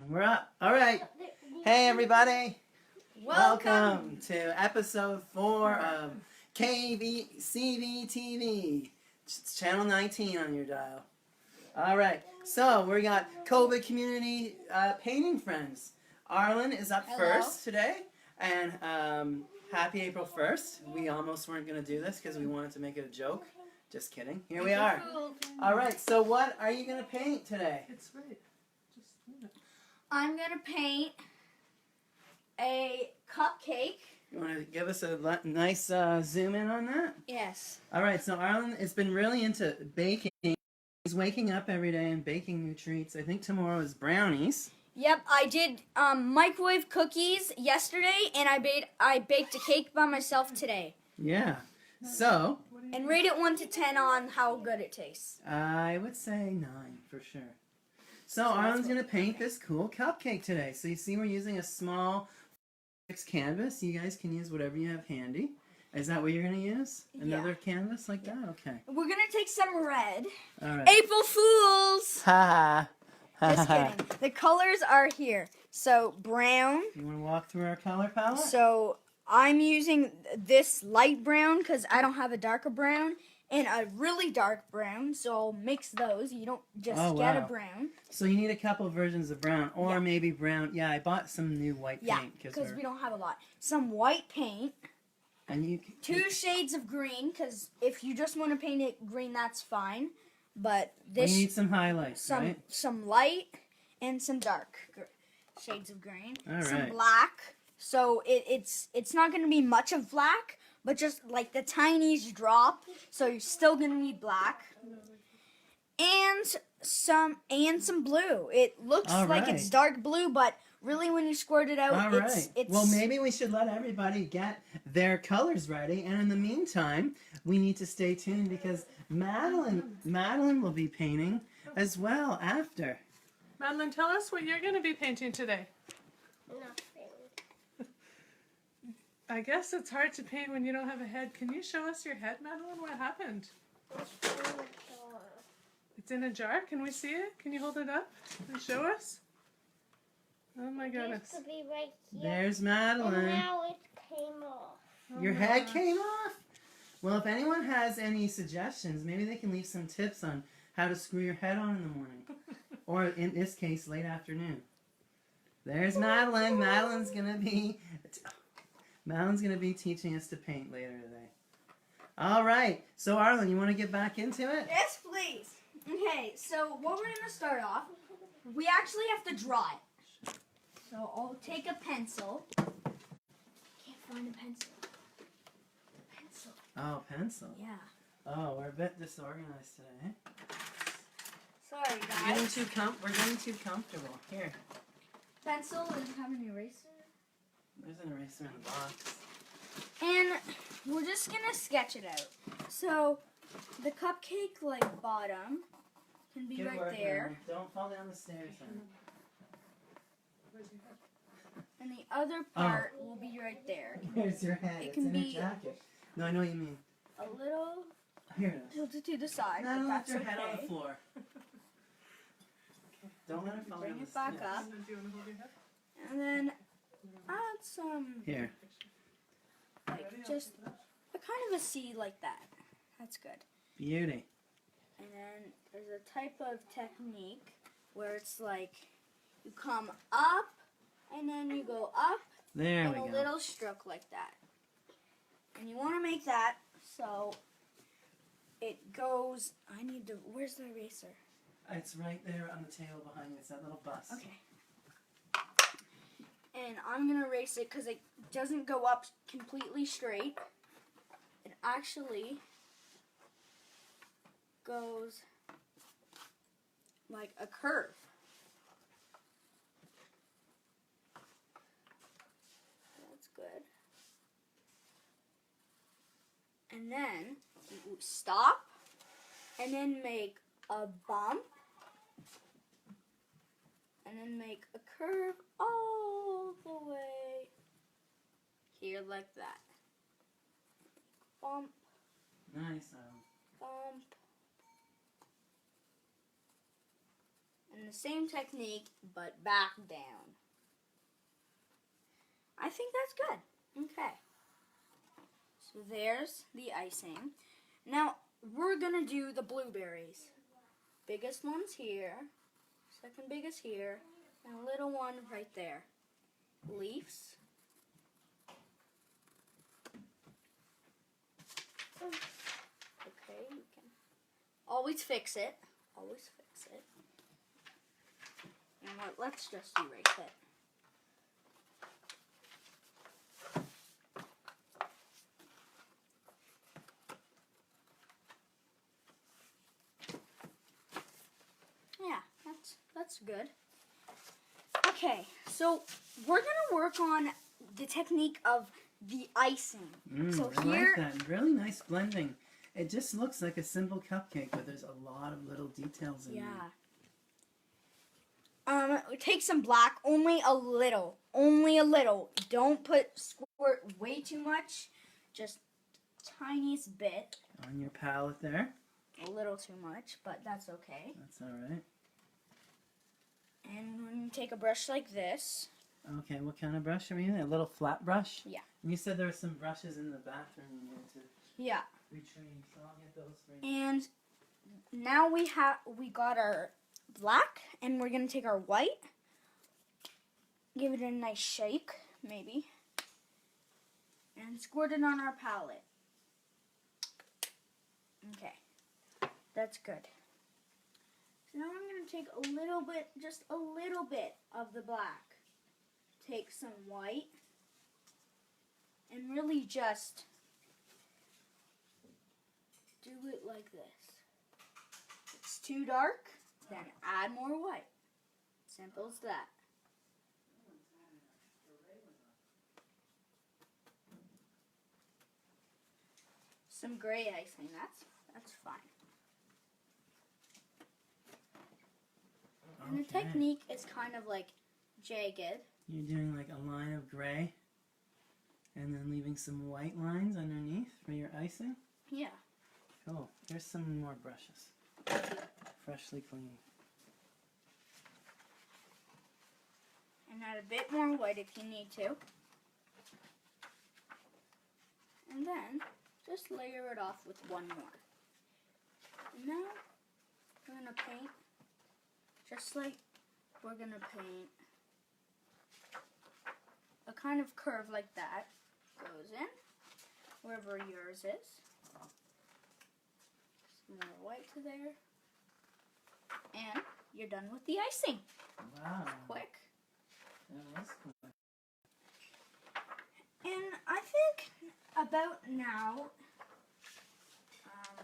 We're up. All right. Hey, everybody. Welcome to episode 4 of KVCV TV. It's channel 19 on your dial. All right. So we got COVID community painting friends. Arlen is up first today, and happy April 1st. We almost weren't going to do this because we wanted to make it a joke. Just kidding. Here we are. All right. So what are you going to paint today? It's right. I'm going to paint a cupcake. You want to give us a nice zoom in on that? Yes. All right, so Arlen has been really into baking. He's waking up every day and baking new treats. I think tomorrow is brownies. Yep, I did microwave cookies yesterday, and I baked a cake by myself today. Yeah. So. And rate it 1 to 10 on how good it tastes. I would say 9 for sure. So Arlen's going to paint this cool cupcake today. So you see we're using a small canvas. You guys can use whatever you have handy. Is that what you're going to use? Another canvas like that? Okay. We're going to take some red. All right. April Fools! Ha ha. Just kidding. The colors are here. So brown. You want to walk through our color palette? So I'm using this light brown because I don't have a darker brown. And a really dark brown, so I'll mix those. You don't just get a brown. So you need a couple versions of brown, or maybe brown. Yeah, I bought some new white paint. Yeah, because we don't have a lot. Some white paint. And you 2 shades of green, because if you just want to paint it green, that's fine. But this... You need some highlights, right? Some light and some dark shades of green. All right. Some black. So it's not going to be much of black, but just like the tiniest drop, so you're still gonna need black, and some blue. It looks like it's dark blue, but really when you squirt it out, it's. Well, maybe we should let everybody get their colors ready, and in the meantime, we need to stay tuned because Madeline will be painting as well after. Madeline, tell us what you're gonna be painting today. Nothing. I guess it's hard to paint when you don't have a head. Can you show us your head, Madeline? What happened? It's in a jar. Can we see it? Can you hold it up and show us? Oh my goodness. It used to be right here. There's Madeline. And now it came off. Your head came off? Well, if anyone has any suggestions, maybe they can leave some tips on how to screw your head on in the morning. Or in this case, late afternoon. There's Madeline. Madeline's going to be teaching us to paint later today. All right. So, Arlen, you want to get back into it? Yes, please. Okay, so what we're going to start off, we actually have to draw it. So I'll take a pencil. Can't find a pencil. Pencil. Oh, pencil. Yeah. Oh, we're a bit disorganized today. Sorry, We're guys. getting too comfortable. Here. Pencil and have an eraser. There's an eraser in the box. And we're just gonna sketch it out. So the cupcake bottom can be Good right work, there. Arlen. Don't fall down the stairs. And the other part will be right there. Here's your head. It It's can in be a jacket. No, I know what you mean. a little Here it is. tilted to the side, Not but lift that's your head on okay. the floor. Don't let her fall Bring down it the back stairs. up. Do you want to hold your head? And then add some, Here. just a kind of a C like that. That's good. Beauty. And then there's a type of technique where it's like you come up and then you go up There and we a go. little stroke like that. And you want to make that so it goes, where's the eraser? It's right there on the table behind you. It's that little bus. Okay. And I'm going to erase it because it doesn't go up completely straight. It actually goes like a curve. That's good. And then you stop and then make a bump and then make a curve all the way here like that. Bump, Nice. bump, And the same technique, but back down. I think that's good. Okay. So there's the icing. Now, we're going to do the blueberries. Biggest one's here. Second biggest here. And a little one right there. Leaves. Okay, you can always fix it. Always fix it. And let's just erase it. Yeah, that's good. Okay, so we're gonna work on the technique of the icing. So I here, like that. Really nice blending. It just looks like a simple cupcake, but there's a lot of little details in there. Take some black, only a little. Only a little. Don't squirt way too much. Just tiniest bit. On your palette there. A little too much, but that's okay. That's all right. And when you take a brush like this. Okay, what kind of brush are we using? A little flat brush? Yeah. And you said there were some brushes in the bathroom you needed to Yeah. retrieve, so I'll get those for you. And now we got our black, and we're gonna take our white. Give it a nice shake, maybe. And squirt it on our palette. Okay. That's good. So now I'm going to take a little bit, just a little bit of the black. Take some white. And really just do it like this. If it's too dark, then add more white. Simple as that. Some gray icing, that's fine. And the Okay. technique is kind of like jagged. You're doing like a line of gray and then leaving some white lines underneath for your icing? Yeah. Cool. Here's some more brushes. Freshly cleaned. And add a bit more white if you need to. And then just layer it off with one more. And now we're going to paint just like we're going to paint a kind of curve like that. Goes in wherever yours is. Some more white to there. And you're done with the icing. Wow. Quick. That was cool. And I think about now,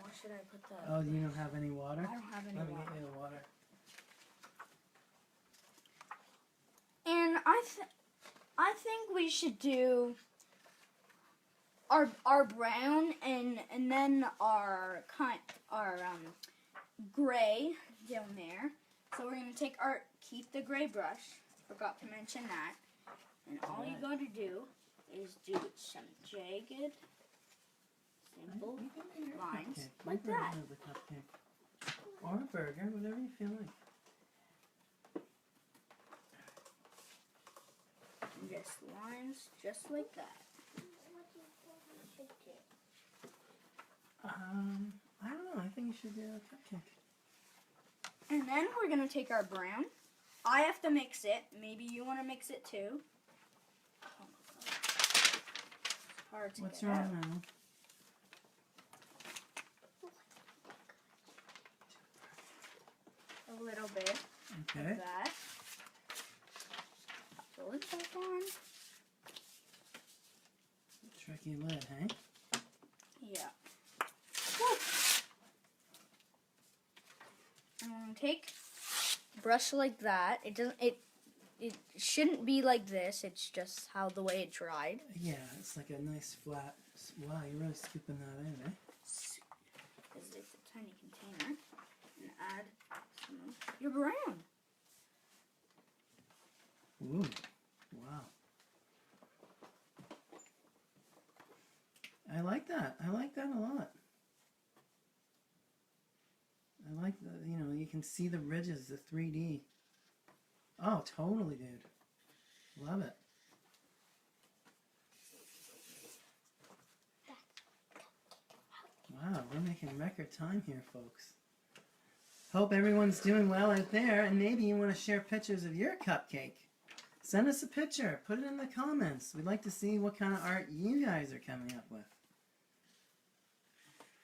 where should I put the... Oh, you don't have any water? I don't have any Let me water. get you the water. And I think we should do our brown and then our gray down there. So we're gonna keep the gray brush. Forgot to mention that. And all you gotta do is do some jagged, simple You can do your lines cupcake. like Your that. version of the cupcake. Or a burger, whatever you feel like. And just lines just like that. I don't know. I think you should do a cupcake. And then we're gonna take our brown. I have to mix it. Maybe you want to mix it too. Oh my God. It's hard to What's get wrong out. now? A little bit Okay. of that. Put the lid back on. Tricky lid, hey? Yeah. Woo. And I'm gonna take a brush like that. It shouldn't be like this. It's just how the way it dried. Yeah, it's like a nice flat. Wow, you're really scooping that in, eh? Because it's a tiny container. And add some of your brown. Ooh, wow. I like that. I like that a lot. I like the, you know, you can see the ridges, the 3D. Oh, totally, dude. Love it. Wow, we're making record time here, folks. Hope everyone's doing well out there, and maybe you want to share pictures of your cupcake. Send us a picture. Put it in the comments. We'd like to see what kind of art you guys are coming up with.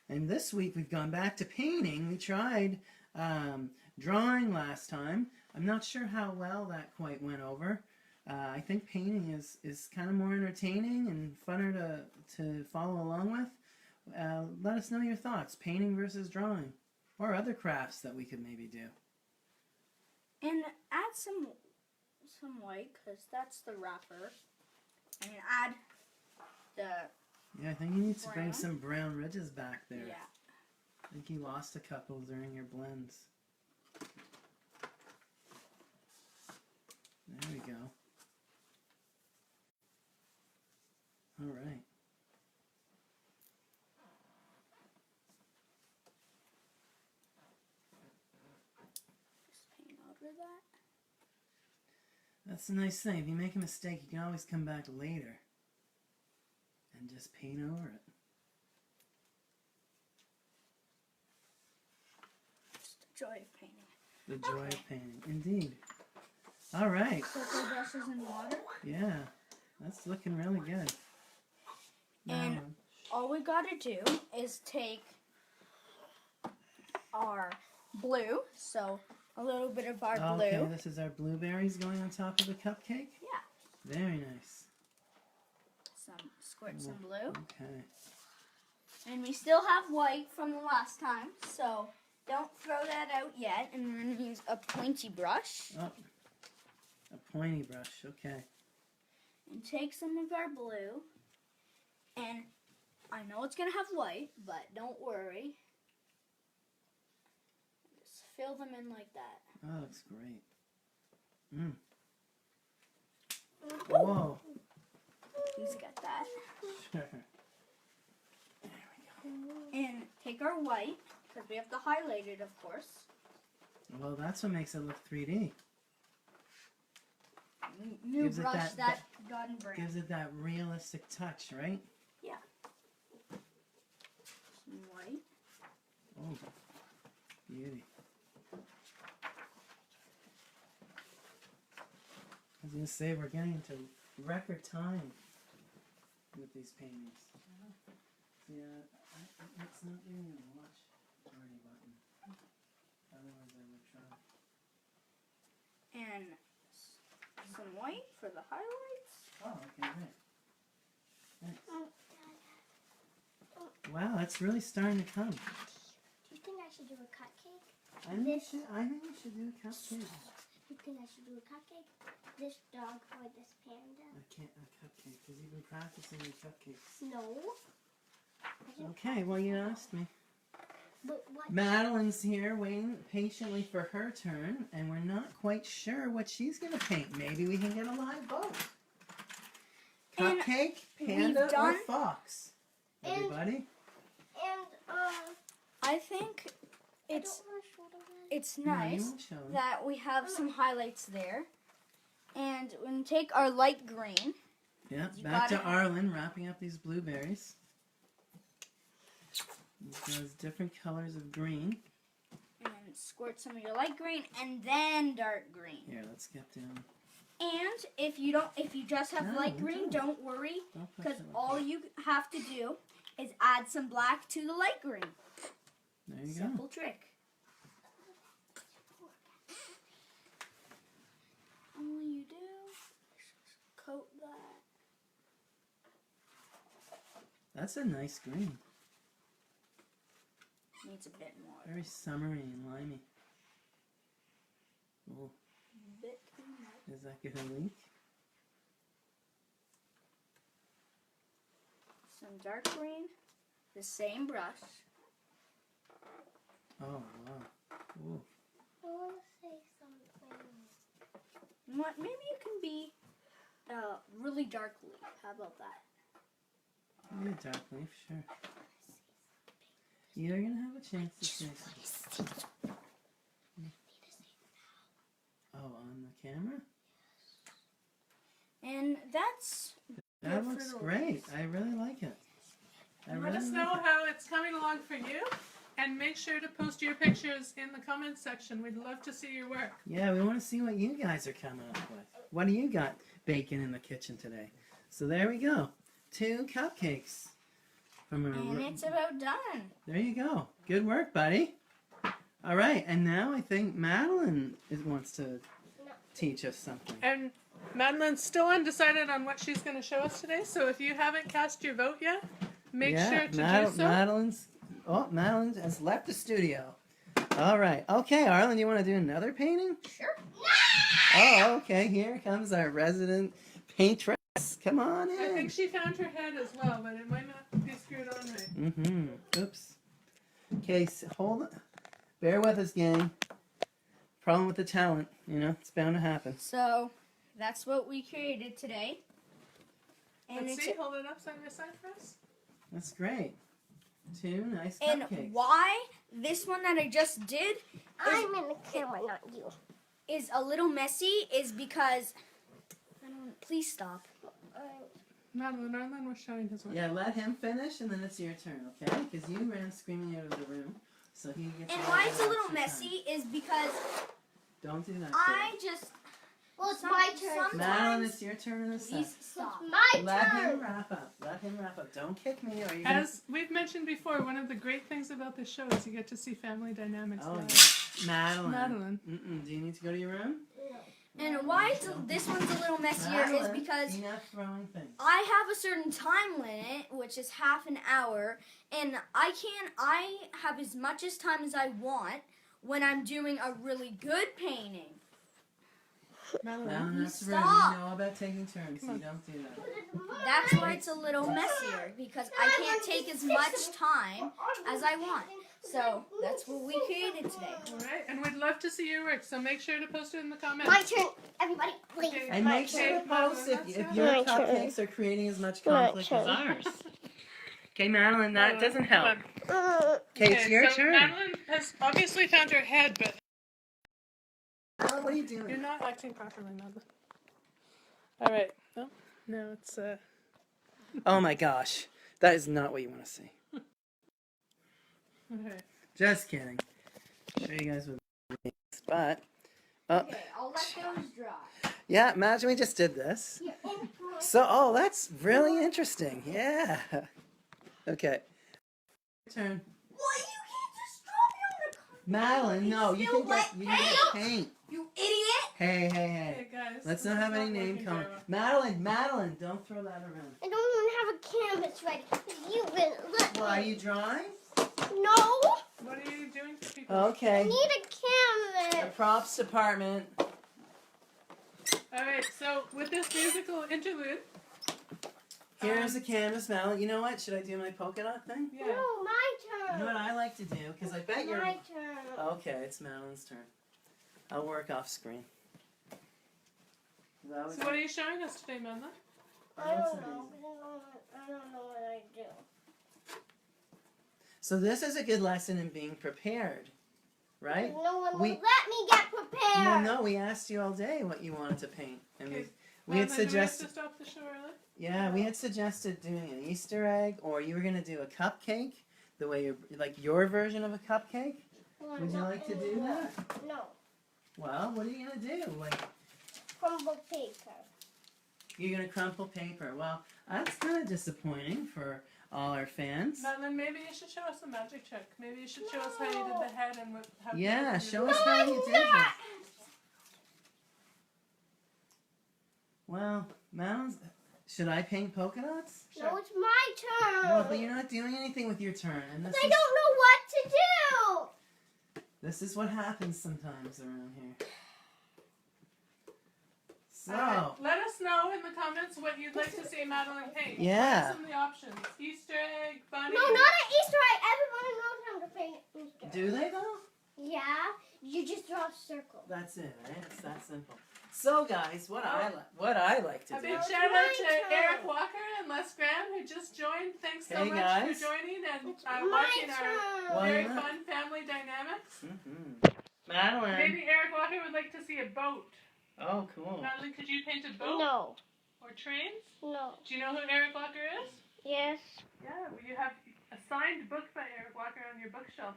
And this week we've gone back to painting. We tried drawing last time. I'm not sure how well that quite went over. I think painting is kind of more entertaining and funner to follow along with. Let us know your thoughts. Painting versus drawing. Or other crafts that we could maybe do. And add some white, because that's the wrapper. And add the... Yeah, I think you need to bring brown. some brown ridges back there. Yeah. I think you lost a couple during your blends. There we go. All right. Just paint over that. That's the nice thing. If you make a mistake, you can always come back later and just paint over it. Just the joy of painting. The joy of painting. Indeed. All right. Circle brushes in water. Yeah. That's looking really good. And Now, all we gotta do is take our blue, so a little bit of our okay, blue. this is our blueberries going on top of the cupcake? Yeah. Very nice. Squirt some blue. Okay. And we still have white from the last time, so don't throw that out yet. And we're gonna use a pointy brush. Oh, a pointy brush. Okay. And take some of our blue. And I know it's gonna have white, but don't worry. Just fill them in like that. Oh, looks great. Mm. Whoa. Who's got that? Sure. There we go. And take our white, because we have to highlight it, of course. Well, that's what makes it look 3D. New Gives it brush that- got in brand. Gives it that realistic touch, right? Yeah. Some white. Oh, beauty. I was going to say, we're getting into record time with these paintings. Yeah, it's not giving me a watch already button. Otherwise I would try. And some white for the highlights. Oh, okay, great. Thanks. Wow, that's really starting to come. Do you think I should do a cupcake? I think we should do a cupcake. You think I should do a cupcake? This dog or this panda? I can't a cupcake because you've been practicing your cupcakes. No. I didn't- Okay, well you asked me. But what? Madeline's here waiting patiently for her turn, and we're not quite sure what she's going to paint. Maybe we can get a live vote. And Cupcake, we've panda, or done- fox? And- Everybody? And I think I it's don't want to show them. it's No, you nice won't show them. that we have some highlights there. And we're going to take our light green. Yeah, You back to gotta- Arlen wrapping up these blueberries. Those different colors of green. And squirt some of your light green and then dark green. Here, let's get down. And if you just have No, light we green, don't worry, Don't push because it like all that. you have to do is add some black to the light green. There you go. Simple trick. All you do is coat that. That's a nice green. Needs a bit more. Very summery and limey. Oh, Bit too much. is that gonna leak? Some dark green. The same brush. Oh, wow. Ooh. I want to say something. What? Maybe it can be really dark leaf. How about that? Maybe a dark leaf, sure. You're gonna have a chance to say something. Oh, on the camera? And that's That good for looks the great. I really like it. Let us know how it's coming along for you. And make sure to post your pictures in the comments section. We'd love to see your work. Yeah, we want to see what you guys are coming up with. What do you got baking in the kitchen today? So there we go. 2 cupcakes. From And it's about done. There you go. Good work, buddy. All right, and now I think Madeline wants to teach us something. And Madeline's still undecided on what she's going to show us today. So if you haven't cast your vote yet, make sure to do so. Madeline has left the studio. All right. Okay, Arlen, you want to do another painting? Sure. Oh, okay. Here comes our resident paintress. Come on in. I think she found her head as well, but it might not be screwed on right. Mm-hmm. Oops. Okay, so hold on. Bear with us, gang. Problem with the talent, you know, it's bound to happen. So that's what we created today. And Let's see, hold it up side by side for us. That's great. 2 nice And cupcakes. why this one that I just did I'm in the camera, not you. is a little messy is because please stop. Madeline, Arlen was showing his work. Yeah, let him finish, and then it's your turn, okay? Because you ran screaming out of the room, so he gets. And all why the it's a little extra messy is because time. Don't do that. I just Well, it's my turn. Madeline, it's your turn in a sec. please stop. My Let him turn. wrap up. Let him wrap up. Don't kick me, or you're gonna. As we've mentioned before, one of the great things about this show is you get to see family dynamics. Oh, live. yeah. Madeline. Madeline. Do you need to go to your room? And why this one's a little messier is Madeline, because enough throwing things. I have a certain time limit, which is half an hour, and I have as much as time as I want when I'm doing a really good painting. Madeline. No, that's rude. Stop. You know about taking turns. You don't do that. That's why it's a little messier, because I can't take as much time as I want. So that's what we created today. All right, and we'd love to see your work, so make sure to post it in the comments. My turn. Everybody, please. Okay. And My make sure to turn. post if Madeline, your my cupcakes turn. are creating as much My conflict as turn. ours. Okay, Madeline, that doesn't help. Come on. Okay, it's your so turn. Madeline has obviously found her head, but Madeline, what are you you're doing? not acting properly, Madeline. All right. Oh, no, it's Oh my gosh. That is not what you want to see. okay. Just kidding. Show you guys what it is. But, oh, Okay, I'll let those dry. yeah, imagine we just did this. So, oh, that's really interesting. Yeah. Okay. Turn. What? You can't just drop me on the carpet. Madeline, no, you Still can wet get paint. You idiot! Hey. Hey, guys. Let's this not is have any not name working comment. very well. Madeline, don't throw that around. I don't even have a canvas ready. You will let Well, are me. you drawing? No. What are you doing for people? I Okay. need a The canvas. props department. All right, so with this musical interlude, Here's a canvas, Madeline. You know what? Should I do my polka dot thing? yeah. No, my You know turn. what I like to do? Because I bet you're... My turn. Okay, it's Madeline's turn. I'll work off screen. That was- So what are you showing us today, Madeline? I don't know. I don't know what I do. So this is a good lesson in being prepared, right? No one will We- let me get prepared. Well, no, we asked you all day what you wanted to paint, and Okay. we had Madeline, do we have suggested. to stop the show early? Yeah, we had suggested doing an Easter egg, or you were gonna do a cupcake, the way you like your version of a cupcake. Well, Would you not like to do anymore. that? No. Well, what are you gonna do? Like, Crumble paper. you're gonna crumple paper. Well, that's kind of disappointing for all our fans. Madeline, maybe you should show us a magic trick. Maybe you should show us how you did the head and how Yeah, you did show it. us how you did this. not. Well, Mounds, should I paint polka dots? No, it's my turn. No, but you're not doing anything with your turn, and I don't know what to do. this is what happens sometimes around here. So, All right, let us know in the comments what you'd like to see Madeline paint. Yeah. What are some of the options? Easter egg, bunny. No, not an Easter egg. Everybody knows how to paint Easter egg. do they though? Yeah, you just draw a circle. That's it, right? It's that simple. So, guys, what I like to A do. big It's shout out my to turn. Eric Walker and Les Graham who just joined. Thanks so Hey, much guys. for joining and It's my watching our turn. Well, very yeah. fun family dynamics. Mm-hmm. Madeline. Maybe Eric Walker would like to see a boat. Oh, cool. Madeline, could you paint a boat? No. Or trains? No. Do you know who Eric Walker is? Yes. Yeah, well, you have a signed book by Eric Walker on your bookshelf.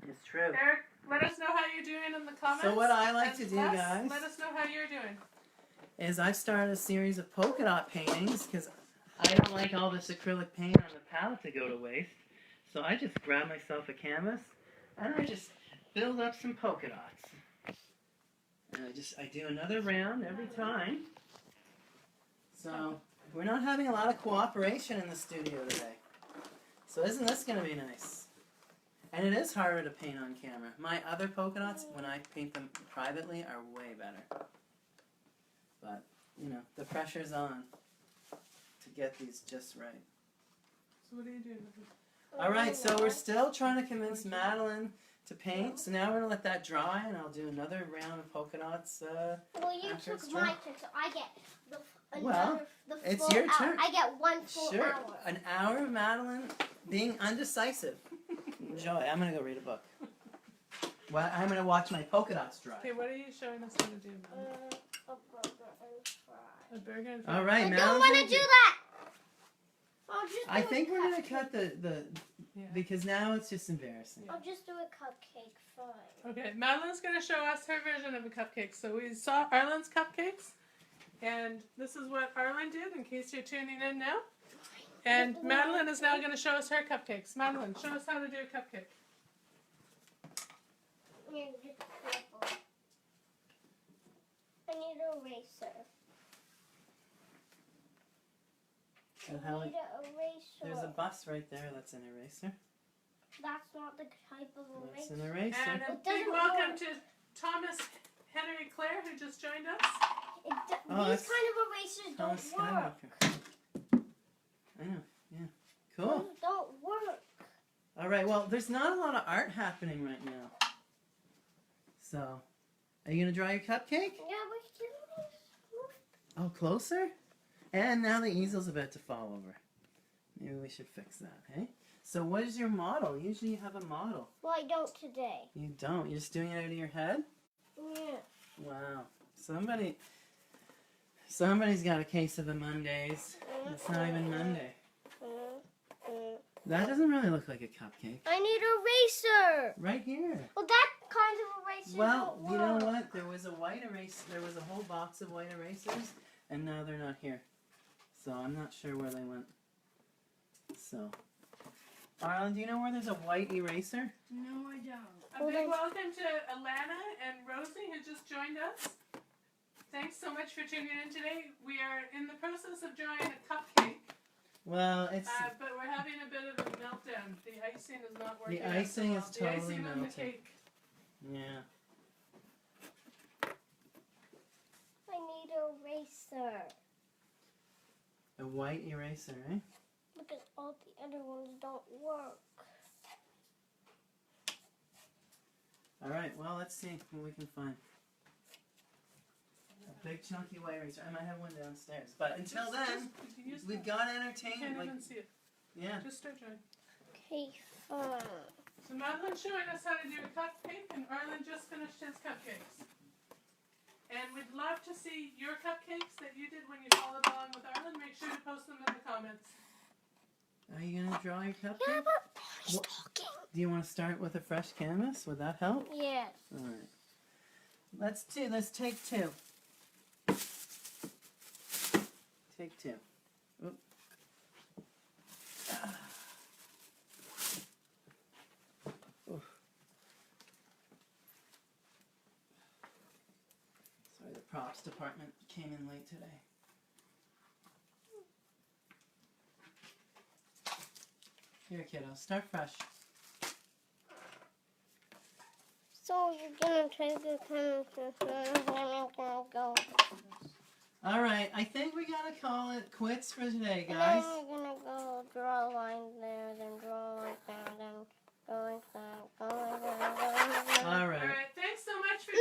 It's true. Eric, let us know how you're doing in the comments. So what I like And to do, Les, guys, let us know how you're doing. is I've started a series of polka dot paintings because I don't like all this acrylic paint on the palette to go to waste. So I just grab myself a canvas and I just build up some polka dots. And I do another round every time. So we're not having a lot of cooperation in the studio today. So isn't this going to be nice? And it is harder to paint on camera. My other polka dots, when I paint them privately, are way better. But, you know, the pressure's on to get these just right. So what are you doing? Alright, so we're still trying to convince Madeline to paint. So now we're going to let that dry, and I'll do another round of polka dots. Well, you After it's took dry. my turn, so I get Well, the it's full your hour. turn. I get one full Sure. hour. An hour of Madeline being undecisive. Enjoy. I'm going to go read a book. Well, I'm going to watch my polka dots dry. Okay, what are you showing us how to do, Madeline? A burger and fries. A burger and All right, I Madeline's don't want gonna to do that. I'll just I do think a we're going to cupcake. cut the Yeah. because now it's just embarrassing. I'll just do a cupcake fine. Okay, Madeline's going to show us her version of a cupcake. So we saw Arlen's cupcakes, and this is what Arlen did, in case you're tuning in now. And Madeline is now going to show us her cupcakes. Madeline, show us how to do a cupcake. Yeah, just careful. I need an eraser. And I how need an eraser. there's a bus right there. That's an eraser. That's not the type of That's eraser. an eraser. And a It big doesn't welcome work. to Thomas Henry Clare, who just joined us. Oh, These that's kind of erasers Thomas don't work. Skywalker. I know. Yeah. Cool. Those don't work. All right. Well, there's not a lot of art happening right now. So, are you gonna draw your cupcake? Yeah, we can do this. Oh, closer. And now the easel's about to fall over. Maybe we should fix that, hey? So what is your model? Usually you have a model. Well, I don't today. You don't. You're just doing it out of your head? Yeah. Wow. Somebody's got a case of the Mondays. It's not even Monday. That doesn't really look like a cupcake. I need an eraser. Right here. Well, that kind of eraser Well, don't you work. know what? There was a white eraser. There was a whole box of white erasers, and now they're not here. So I'm not sure where they went. So, Arlen, do you know where there's a white eraser? No, I don't. A big welcome to Alana and Rosie, who just joined us. Thanks so much for tuning in today. We are in the process of drawing a cupcake, Well, it's but we're having a bit of a meltdown. The icing is not working. the out so icing well. is totally The icing on the melted. cake. Yeah. I need an eraser. A white eraser, eh? Because all the other ones don't work. All right. Well, let's see what we can find. A big chunky white eraser. I might have one downstairs. But until then, Use we've that. got You entertainment. can't Like, even see it. yeah. Just start drawing. Okay, fine. So Madeline's showing us how to do a cupcake, and Arlen just finished his cupcakes. And we'd love to see your cupcakes that you did when you followed along with Arlen. Make sure to post them in the comments. Are you gonna draw your cupcake? Yeah, but he's What- talking. Do you want to start with a fresh canvas? Would that help? Yes. All right. Let's take two. Take two. Oop. Ah. Oof. Sorry, the props department came in late today. Here, kiddo, start fresh. So you're gonna take the canvas and I'm gonna go. All right, I think we gotta call it quits for today, And guys. then we're gonna go draw a line there, then draw a line there, then go like that, go like that, go like that. All All right. right, thanks so much for No!